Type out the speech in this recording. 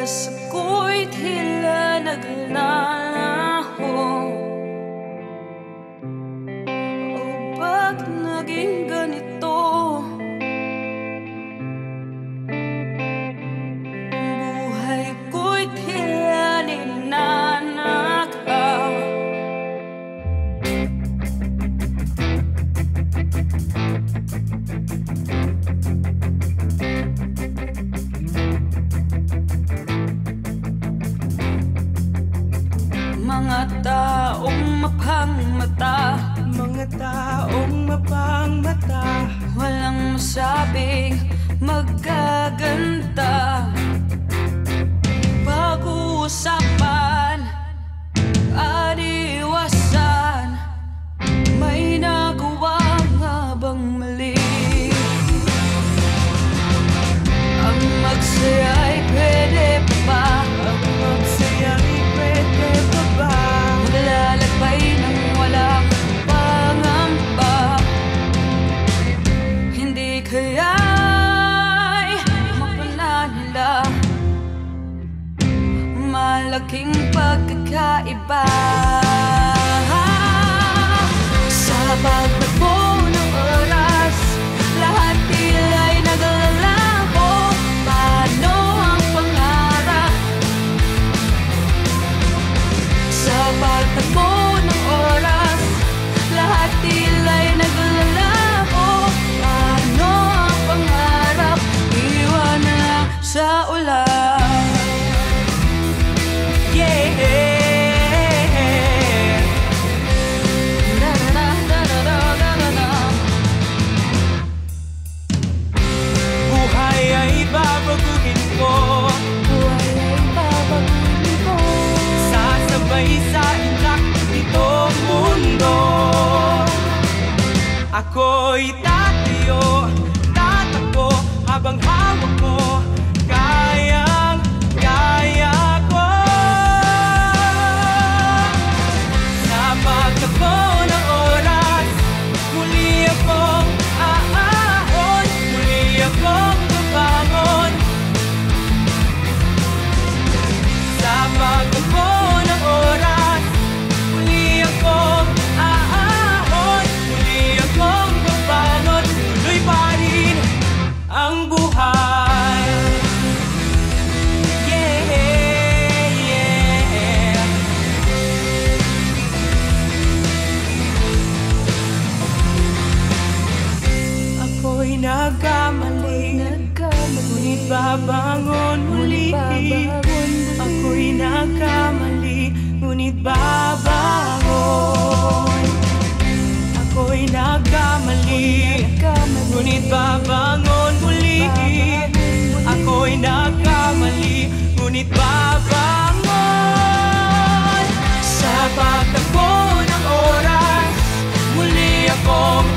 oras ako'y tila naglalaho. O ba't naging ganito? Buhay ko'y tila ninanakaw. Mga taong mapangmata, mga taong mapangmata, walang masabing magaganda. Pag-uusapan, aniwasan, may nagawa nga bang mali? Ang magsaya'y pwede pa, ang magsaya'y pwede pa ba? Maglalakbay nang walang pangamba. Hindi kaya'y mapananila, malaking pagkakaiba. Sa pagtakbo ng oras, lahat tila'y naglalaho. Paano ang pangarap? Sa pagtakbo ng oras, lahat tila'y naglalaho. Paano ang pangarap? Iwan na lang sa ulan. Buhay ay babaguhin ko, Buhay ay babaguhin ko. sasabay sa intak nitong mundo. Ako'y tatayo, tatakbo habang hawak mo. Kayang-kaya ko. Sa pagtakbo ng oras, muli akong aahon, muli akong babangon. Sa pagtakbo ng oras, muli akong aahon, muli akong babangon. Tuloy pa rin ang buhay. Yeah, yeah. Ako'y nagkamali, ngunit babangon muli. Ako'y nagkamali, ngunit babangon. Ako'y nagkamali, ngunit babangon muli. Ako'y nagkamali, ngunit babangon. Sa pagtakbo ng oras, muli akong